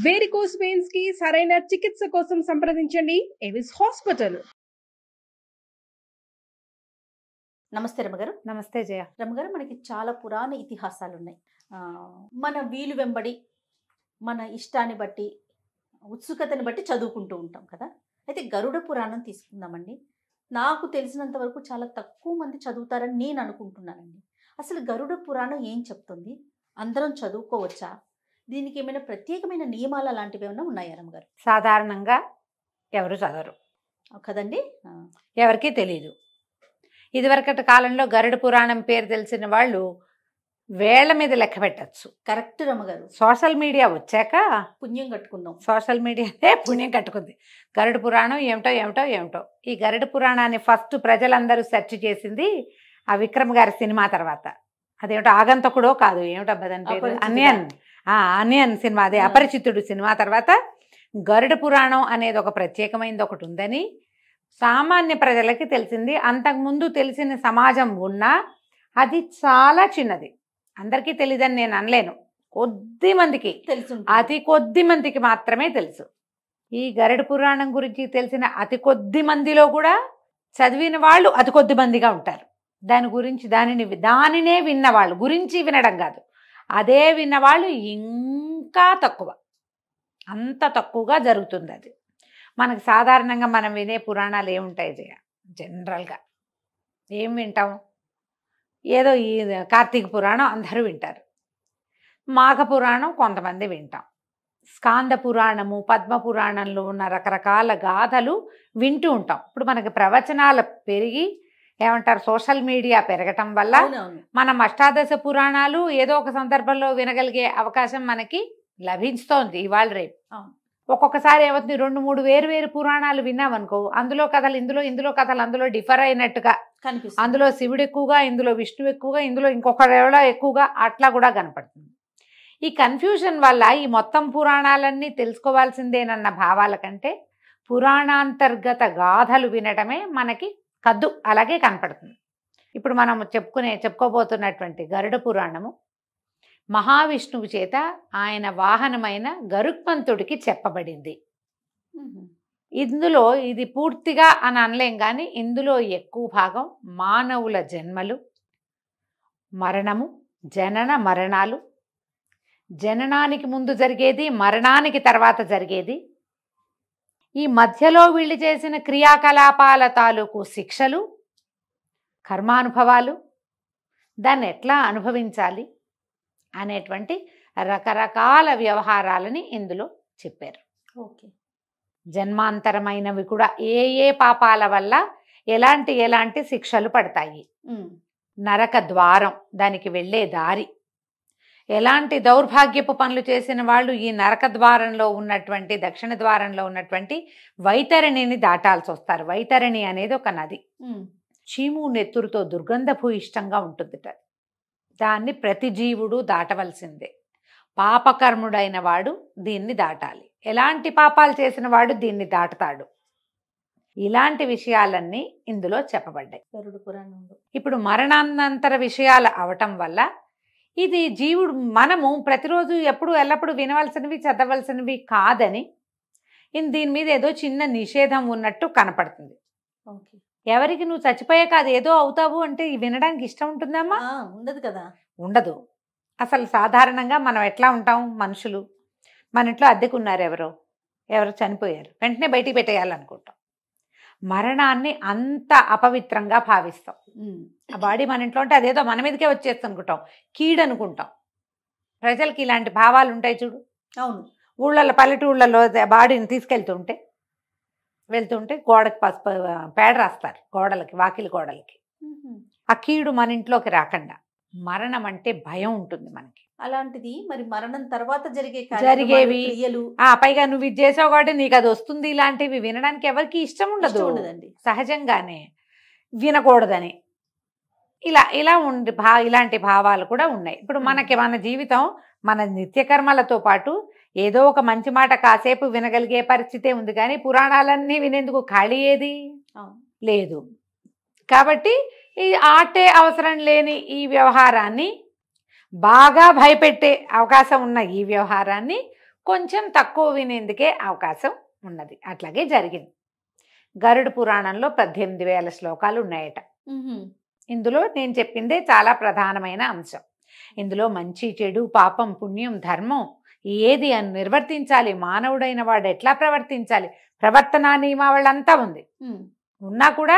Varicose veins కి సరైన చికిత్స కోసం సంప్రదించండి ఎవిస్ హాస్పిటల్. నమస్తే రమగారు. నమస్తే జయ. రమగారు, మనకి చాలా పురాణ ఇతిహాసాలు ఉన్నాయి. మన వీలు వెంబడి మన ఇష్టాన్ని బట్టి ఉత్సుకతని బట్టి చదువుకుంటూ ఉంటాం కదా. అయితే గరుడ పురాణం తీసుకుందామండి. నాకు తెలిసినంత వరకు చాలా తక్కువ మంది చదువుతారని నేను అనుకుంటున్నానండి. అసలు గరుడ పురాణం ఏం చెప్తుంది? అందరం చదువుకోవచ్చా? దీనికి ఏమైనా ప్రత్యేకమైన నియమాలు అలాంటివి ఏమైనా ఉన్నాయా రమగారు? సాధారణంగా ఎవరు చదవరు కదండి, ఎవరికీ తెలియదు. ఇదివరకటి కాలంలో గరుడ పురాణం పేరు తెలిసిన వాళ్ళు వేళ్ల మీద లెక్క పెట్టచ్చు. కరెక్ట్ రమగారు. సోషల్ మీడియా వచ్చాక పుణ్యం కట్టుకుందాం. సోషల్ మీడియానే పుణ్యం కట్టుకుంది. గరుడ పురాణం ఏమిటో ఏమిటో ఏమిటో. ఈ గరుడ పురాణాన్ని ఫస్ట్ ప్రజలందరూ సెర్చ్ చేసింది ఆ విక్రమ్ గారి సినిమా తర్వాత. అదేమిటో ఆగంతకుడో కాదు, ఏమిటో దాని పేరు, అనియన్ సినిమా, అదే అపరిచితుడు సినిమా తర్వాత గరుడ పురాణం అనేది ఒక ప్రత్యేకమైనది ఒకటి ఉందని సామాన్య ప్రజలకి తెలిసింది. అంతకుముందు తెలిసిన సమాజం ఉన్నా అది చాలా చిన్నది, అందరికీ తెలియదని నేను అనలేను. కొద్ది మందికి తెలుసు, అతి కొద్ది మందికి మాత్రమే తెలుసు. ఈ గరుడ పురాణం గురించి తెలిసిన అతి కొద్ది మందిలో కూడా చదివిన వాళ్ళు అతి కొద్ది మందిగా ఉంటారు. దాని గురించి దానినే విన్నవాళ్ళు, గురించి వినడం కాదు, అదే విన్నవాళ్ళు ఇంకా తక్కువ, అంత తక్కువగా జరుగుతుంది. అది మనకు సాధారణంగా మనం వినే పురాణాలు ఏముంటాయి జయ? జనరల్గా ఏం వింటాం? ఏదో ఈ కార్తీక పురాణం అందరూ వింటారు, మాఘ పురాణం కొంతమంది వింటాం, స్కాంద పురాణము, పద్మ పురాణంలో ఉన్న రకరకాల గాథలు వింటూ ఉంటాం. ఇప్పుడు మనకి ప్రవచనాలు పెరిగి ఏమంటారు, సోషల్ మీడియా పెరగటం వల్ల మనం అష్టాదశ పురాణాలు ఏదో ఒక సందర్భంలో వినగలిగే అవకాశం మనకి లభిస్తోంది ఇవాళ రేపు. ఒక్కొక్కసారి ఏమవుతుంది, 2-3 వేరు పురాణాలు విన్నామనుకో, అందులో కథలు ఇందులో కథలు అందులో డిఫర్ అయినట్టుగా కనిపిస్తుంది. అందులో శివుడు ఎక్కువగా, ఇందులో విష్ణువు ఎక్కువగా, ఇందులో ఇంకొకరెవడో ఎక్కువగా, అట్లా కూడా కనపడుతుంది. ఈ కన్ఫ్యూజన్ వల్ల ఈ మొత్తం పురాణాలన్నీ తెలుసుకోవాల్సిందేనన్న భావాల కంటే పురాణాంతర్గత గాథలు వినటమే మనకి కద్దు అలాగే కనపడుతుంది. ఇప్పుడు మనం చెప్పుకోబోతున్నటువంటి గరుడ పురాణము మహావిష్ణువు చేత ఆయన వాహనమైన గరుత్మంతుడికి చెప్పబడింది. ఇందులో ఇది పూర్తిగా అని అనలేం, కానీ ఇందులో ఎక్కువ భాగం మానవుల జన్మలు, మరణము, జనన మరణాలు, జననానికి ముందు జరిగేది, మరణానికి తర్వాత జరిగేది, ఈ మధ్యలో వీళ్ళు చేసిన క్రియాకలాపాల తాలూకు శిక్షలు, కర్మానుభవాలు, దాన్ని ఎట్లా అనుభవించాలి అనేటువంటి రకరకాల వ్యవహారాలని ఇందులో చెప్పారు. ఓకే. జన్మాంతరమైనవి కూడా ఏ పాపాల వల్ల ఎలాంటి శిక్షలు పడతాయి, నరక ద్వారం, దానికి వెళ్ళే దారి, ఎలాంటి దౌర్భాగ్యపు పనులు చేసిన వాళ్ళు ఈ నరక ద్వారంలో ఉన్నటువంటి, దక్షిణ ద్వారంలో ఉన్నటువంటి వైతరణిని దాటాల్సి వస్తారు. వైతరణి అనేది ఒక నది, చీము నెత్తురుతో దుర్గంధభూయిష్టంగా ఉంటుందిట. దాన్ని ప్రతి జీవుడు దాటవలసిందే. పాపకర్ముడైన వాడు దీన్ని దాటాలి, ఎలాంటి పాపాలు చేసిన వాడు దీన్ని దాటుతాడు. ఇలాంటి విషయాలన్నీ ఇందులో చెప్పబడ్డాయి గరుడ పురాణంలో. ఇప్పుడు మరణానంతర విషయాలు అవటం వల్ల ఇది జీవుడు, మనము ప్రతిరోజు ఎల్లప్పుడూ వినవలసినవి, చదవలసినవి కాదని దీని మీద ఏదో చిన్న నిషేధం ఉన్నట్టు కనపడుతుంది. ఓకే. ఎవరికి నువ్వు చచ్చిపోయాక అది ఏదో అవుతావు అంటే వినడానికి ఇష్టం ఉంటుందమ్మా? ఉండదు కదా. ఉండదు. అసలు సాధారణంగా మనం ఎట్లా ఉంటాం, మనుషులు మన ఇంట్లో అద్దెకున్నారు, ఎవరో చనిపోయారు, వెంటనే బయటికి పెట్టేయాలనుకుంటాం. మరణాన్ని అంత అపవిత్రంగా భావిస్తాం. ఆ బాడీ మన ఇంట్లో ఉంటే అదేదో మన మీదకే వచ్చేస్తుంది అనుకుంటాం, కీడనుకుంటాం. ప్రజలకి ఇలాంటి భావాలు ఉంటాయి చూడు. అవును. ఊళ్ళల్లో, పల్లెటూళ్ళల్లో బాడీని వెళ్తుంటే గోడకి పసుపు పేడ రాస్తారు, గోడలకి, వాకిలి గోడలకి. ఆ కీడు మన ఇంట్లోకి రాకుండా. మరణం అంటే భయం ఉంటుంది మనకి. అలాంటిది మరి మరణం తర్వాత జరిగేవి పైగా నువ్వు ఇది చేసావు కాబట్టి నీకు అది వస్తుంది, ఇలాంటివి వినడానికి ఎవరికి ఇష్టం ఉండదండి. సహజంగానే వినకూడదని ఇలా ఇలాంటి భావాలు కూడా ఉన్నాయి. ఇప్పుడు మన జీవితం, మన నిత్యకర్మలతో పాటు ఏదో ఒక మంచి మాట కాసేపు వినగలిగే పరిస్థితే ఉంది, కానీ పురాణాలన్నీ వినేందుకు ఖాళీ ఏది లేదు. కాబట్టి ఈ ఆటే అవసరం లేని ఈ వ్యవహారాన్ని, బాగా భయపెట్టే అవకాశం ఉన్న ఈ వ్యవహారాన్ని కొంచెం తక్కువ వినేందుకే అవకాశం ఉన్నది. అట్లాగే జరిగింది. గరుడ పురాణంలో 18,000 శ్లోకాలు ఉన్నాయట. ఇందులో నేను చెప్పిందే చాలా ప్రధానమైన అంశం. ఇందులో మంచి చెడు పాపం పుణ్యం ధర్మం ఏది అని నిర్వర్తించాలి, మానవుడైన వాడు ఎట్లా ప్రవర్తించాలి, ప్రవర్తనా నియమావళంతా ఉంది. ఉన్నా కూడా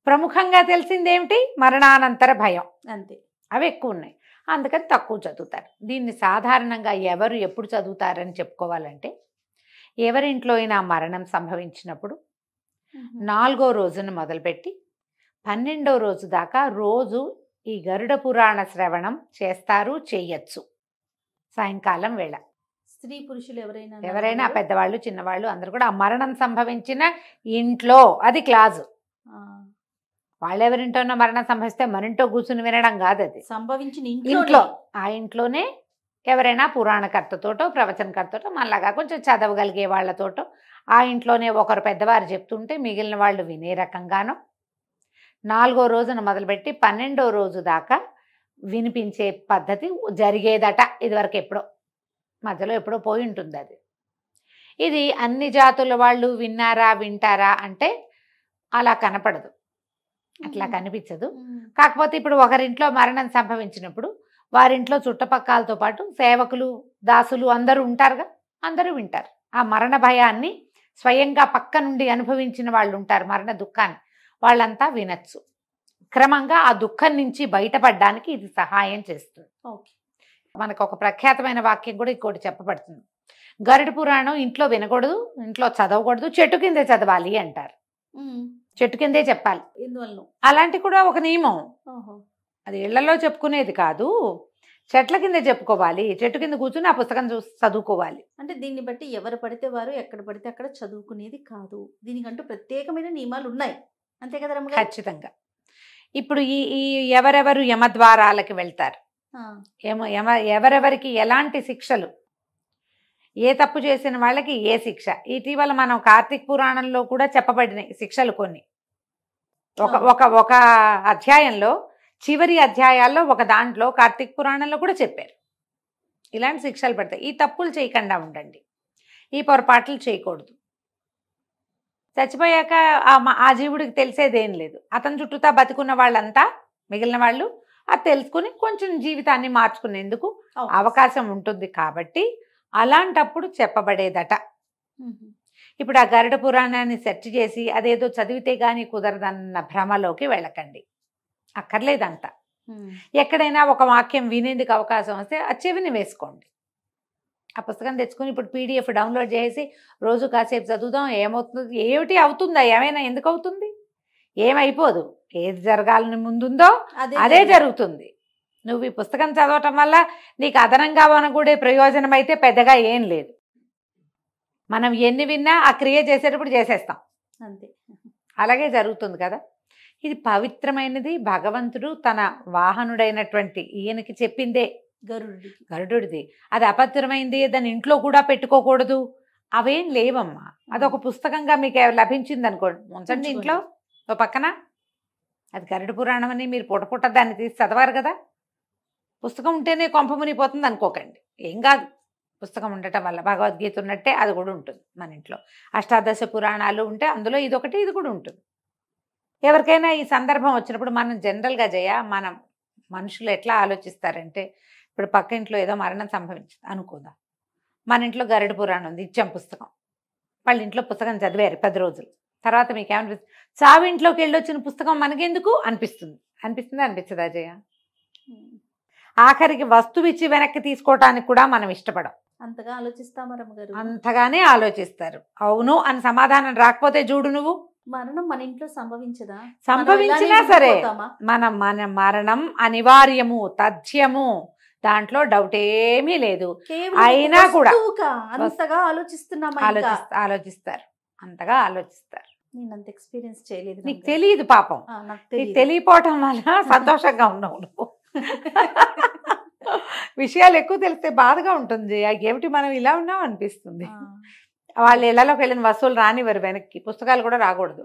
ప్రముఖంగా తెలిసిందేమిటి, మరణానంతర భయం. అంతే, అవి ఎక్కువ ఉన్నాయి. అందుకని తక్కువ చదువుతారు. దీన్ని సాధారణంగా ఎవరు ఎప్పుడు చదువుతారని చెప్పుకోవాలంటే, ఎవరింట్లో అయినా మరణం సంభవించినప్పుడు 4వ రోజున మొదలుపెట్టి 12వ రోజు దాకా రోజు ఈ గరుడ పురాణ శ్రవణం చేస్తారు, చెయ్యొచ్చు. సాయంకాలం వేళ స్త్రీ పురుషులు ఎవరైనా పెద్దవాళ్ళు చిన్నవాళ్ళు అందరూ కూడా ఆ మరణం సంభవించిన ఇంట్లో, అది క్లాజు. వాళ్ళెవరింటోనో మరణం సంభవిస్తే మరింటో కూర్చుని వినడం కాదు, అది సంభవించిన ఇంట్లో. ఆ ఇంట్లోనే ఎవరైనా పురాణకర్తతోటో ప్రవచనకర్తతో మనలాగా కొంచెం చదవగలిగే వాళ్ళతోటో ఆ ఇంట్లోనే ఒకరు పెద్దవారు చెప్తుంటే మిగిలిన వాళ్ళు వినే రకంగానో 4వ రోజున మొదలుపెట్టి 12వ రోజు దాకా వినిపించే పద్ధతి జరిగేదట. ఇదివరకు ఎప్పుడో మధ్యలో ఎప్పుడో పోయి ఉంటుంది అది. ఇది అన్ని జాతుల వాళ్ళు విన్నారా వింటారా అంటే అలా కనపడదు, అట్లా కనిపించదు. కాకపోతే ఇప్పుడు ఒకరింట్లో మరణం సంభవించినప్పుడు వారింట్లో చుట్టుపక్కలతో పాటు సేవకులు దాసులు అందరూ ఉంటారుగా, అందరూ వింటారు. ఆ మరణ భయాన్ని స్వయంగా పక్క నుండి అనుభవించిన వాళ్ళు ఉంటారు, మరణ దుఃఖాన్ని, వాళ్ళంతా వినొచ్చు. క్రమంగా ఆ దుఃఖం నుంచి బయటపడడానికి ఇది సహాయం చేస్తుంది. మనకు ఒక ప్రఖ్యాతమైన వాక్యం కూడా ఇంకోటి చెప్పబడుతుంది. గరుడ పురాణం ఇంట్లో వినకూడదు, ఇంట్లో చదవకూడదు, చెట్టు కిందే చదవాలి అంటారు. చెట్టు కిందే చెప్పాలి. అలాంటి కూడా ఒక నియమం. అది ఇళ్లలో చెప్పుకునేది కాదు, చెట్ల కింద చెప్పుకోవాలి. చెట్టు కింద కూర్చుని ఆ పుస్తకం చూసి చదువుకోవాలి. అంటే దీన్ని బట్టి ఎవరు పడితే వారు ఎక్కడ పడితే అక్కడ చదువుకునేది కాదు, దీనికంటూ ప్రత్యేకమైన నియమాలు ఉన్నాయి, అంతే కదా రమ్మ గారు? ఖచ్చితంగా. ఇప్పుడు ఈ ఎవరెవరు యమద్వారాలకి వెళ్తారు, ఎవరెవరికి ఎలాంటి శిక్షలు, ఏ తప్పు చేసిన వాళ్ళకి ఏ శిక్ష. ఇటీవల మనం కార్తీక పురాణంలో కూడా చెప్పబడినాయి శిక్షలు కొన్ని. ఒక అధ్యాయంలో, చివరి అధ్యాయాల్లో ఒక దాంట్లో కార్తీక పురాణంలో కూడా చెప్పారు ఇలాంటి శిక్షలు పడతాయి. ఈ తప్పులు చేయకుండా ఉండండి, ఈ పొరపాట్లు చేయకూడదు. చచ్చిపోయాక ఆ జీవుడికి తెలిసేదేం లేదు. అతని చుట్టూతా బతికున్న వాళ్ళంతా మిగిలిన వాళ్ళు అది తెలుసుకుని కొంచెం జీవితాన్ని మార్చుకునేందుకు అవకాశం ఉంటుంది. కాబట్టి అలాంటప్పుడు చెప్పబడేదట. ఇప్పుడు ఆ గరుడ పురాణాన్ని సెర్చ్ చేసి అదేదో చదివితే గానీ కుదరదన్న భ్రమలోకి వెళ్ళకండి, అక్కర్లేదంత. ఎక్కడైనా ఒక వాక్యం వినేందుకు అవకాశం వస్తే ఆ చెవిని వేసుకోండి. ఆ పుస్తకం తెచ్చుకుని ఇప్పుడు PDF డౌన్లోడ్ చేసి రోజు కాసేపు చదువుదాం, ఏమవుతుంది, ఏమిటి అవుతుందా, ఏమైనా ఎందుకు అవుతుంది, ఏమైపోదు. ఏది జరగాలని ముందుందో అదే జరుగుతుంది. నువ్వు ఈ పుస్తకం చదవటం వల్ల నీకు అదనంగా వనగూడే ప్రయోజనం అయితే పెద్దగా ఏం లేదు. మనం ఎన్ని విన్నా ఆ క్రియ చేసేటప్పుడు చేసేస్తాం, అంతే. అలాగే జరుగుతుంది కదా. ఇది పవిత్రమైనది, భగవంతుడు తన వాహనుడైనటువంటి ఈయనకి చెప్పిందే, గరుడుడిది. అది అపవిత్రమైంది, దాన్ని ఇంట్లో కూడా పెట్టుకోకూడదు, అవేం లేవమ్మా. అదొక పుస్తకంగా మీకు లభించింది అనుకోండి, ఉంచండి ఇంట్లో ఓ పక్కన. అది గరుడ పురాణం అని మీరు పూట దాన్ని తీసి చదవారు కదా. పుస్తకం ఉంటేనే కొంప మునిగిపోతుంది అనుకోకండి, ఏం కాదు. పుస్తకం ఉండటం వల్ల భగవద్గీత ఉన్నట్టే అది కూడా ఉంటుంది మన ఇంట్లో. అష్టాదశ పురాణాలు ఉంటే అందులో ఇదొకటి, ఇది కూడా ఉంటుంది. ఎవరికైనా ఈ సందర్భం వచ్చినప్పుడు మనం జనరల్గా మనం మనుషులు ఎట్లా ఆలోచిస్తారంటే, ఇప్పుడు పక్క ఇంట్లో ఏదో మరణం సంభవించింది అనుకుందాం, మన ఇంట్లో గరుడ పురాణం ఉంది, ఇచ్చాం పుస్తకం, వాళ్ళ ఇంట్లో పుస్తకం చదివారు 10 రోజులు తర్వాత మీకు ఏమనిపిస్తుంది, చావింట్లోకి వెళ్ళొచ్చిన పుస్తకం మనకెందుకు అనిపిస్తుందా అనిపించదా జయ? ఆఖరికి వస్తువు ఇచ్చి వెనక్కి తీసుకోవటానికి కూడా మనం ఇష్టపడం. అంతగా ఆలోచిస్తామా రమ్మగారు? అంతగానే ఆలోచిస్తారు. అవును అని సమాధానం రాకపోతే చూడు, నువ్వు మరణం మన ఇంట్లో సంభవించదా? సంభవించినా సరే మన మరణం అనివార్యము, తథ్యము, దాంట్లో డౌట్ ఏమీ లేదు. అయినా కూడా అంతగా ఆలోచిస్తారు, అంతగా ఆలోచిస్తారు. నేను అంత ఎక్స్పీరియన్స్ చేయలేదు, నీకు తెలియదు పాపం. నీకు తెలియపోవటం వల్ల సంతోషంగా ఉన్నావు నువ్వు. విషయాలు ఎక్కువ తెలిస్తే బాధగా ఉంటుంది. ఏమిటి మనం ఇలా ఉన్నాం అనిపిస్తుంది. వాళ్ళు ఇళ్లలోకి వెళ్ళిన వస్తువులు రానివ్వరు వెనక్కి, పుస్తకాలు కూడా రాకూడదు,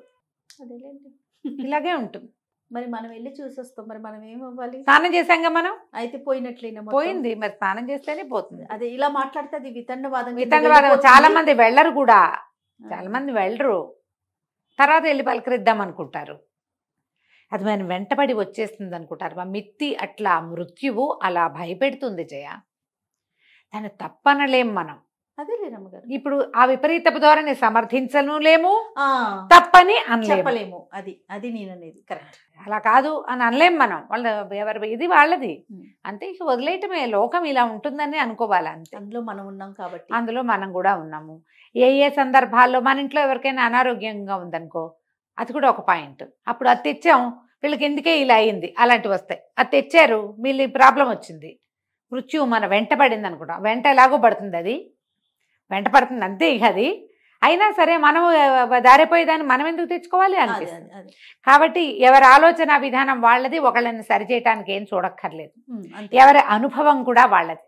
ఇలాగే ఉంటుంది. మరి మనం వెళ్ళి చూసొస్తాం, మరి మనం ఏమవ్వాలి? స్నానం చేసాంగా మనం, అయితే పోయినట్లేనా మొత్తం? పోయింది మరి, స్నానం చేస్తేనే పోతుంది. అదే ఇలా మాట్లాడితే అది వితండవాదం కింద వితండవాదం. వెళ్ళిపోతుంది. చాలా మంది వెళ్ళరు కూడా, ఆ. చాలా మంది వెళ్ళరు, తర్వాత వెళ్ళి పలకరిద్దాం అనుకుంటారు. అది మనం వెంటబడి వచ్చేస్తుంది అనుకుంటారు. మా మిత్తి అట్లా, మృత్యువు అలా భయపెడుతుంది జయ. దాన్ని తప్పనలేం మనం. అదే లేనమ్మగారు, ఇప్పుడు ఆ విపరీతపు ధోరణి సమర్థించను లేము, ఆ, తప్పని అనలేము. చెప్పలేము. అది అది నేను అనేది కరెక్ట్. అలా కాదు అని అనలేం మనం. వాళ్ళ ఎవరి ఇది వాళ్ళది ఉమ్. అంతే, ఇక వదిలేయటమే. లోకం ఇలా ఉంటుందని అనుకోవాలి అంతే. అందులో మనం ఉన్నాం కాబట్టి. అందులో మనం కూడా ఉన్నాము. ఏ ఏ సందర్భాల్లో మన ఇంట్లో ఎవరికైనా అనారోగ్యంగా ఉందనుకో, అది కూడా ఒక పాయింట్. అప్పుడు అది తెచ్చాం, వీళ్ళకి ఎందుకే ఇలా అయింది, అలాంటివి వస్తాయి. అది తెచ్చారు, వీళ్ళు ప్రాబ్లం వచ్చింది, మృత్యువు మన వెంట పడింది అనుకుంటాం. వెంట ఎలాగో పడుతుంది, అది వెంట పడుతుంది అంతే. ఇక అది అయినా సరే మనం దారిపోయేదాన్ని మనం ఎందుకు తెచ్చుకోవాలి అదే అనిపిస్తుంది. అదే అదే. కాబట్టి ఎవరి ఆలోచన విధానం వాళ్ళది, ఒకళ్ళని సరిచేయటానికి ఏం చూడక్కర్లేదు. అంతే ఎవరి అనుభవం కూడా వాళ్ళది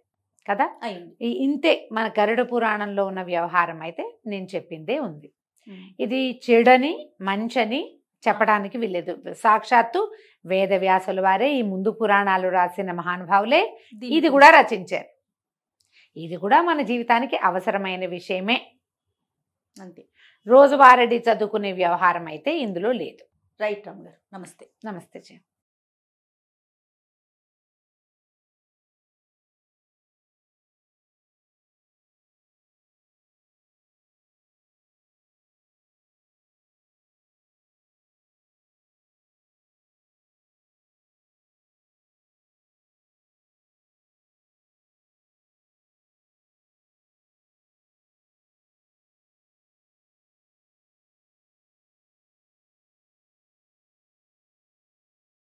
కదా. అయింది. ఇంతే మన గరుడ పురాణంలో ఉన్న వ్యవహారం అయితే నేను చెప్పిందే ఉంది. ఇది చెడని మంచని చెప్పడానికి వీలేదు. సాక్షాత్తు వేదవ్యాసుల వారే, ఈ ముందు పురాణాలు రాసిన మహానుభావులే ఇది కూడా రచించారు. ఇది కూడా మన జీవితానికి అవసరమైన విషయమే. అంతే. రోజువారీ చదువుకునే వ్యవహారం అయితే ఇందులో లేదు. రైట్ రామ్ గారు, నమస్తే. నమస్తే జయ.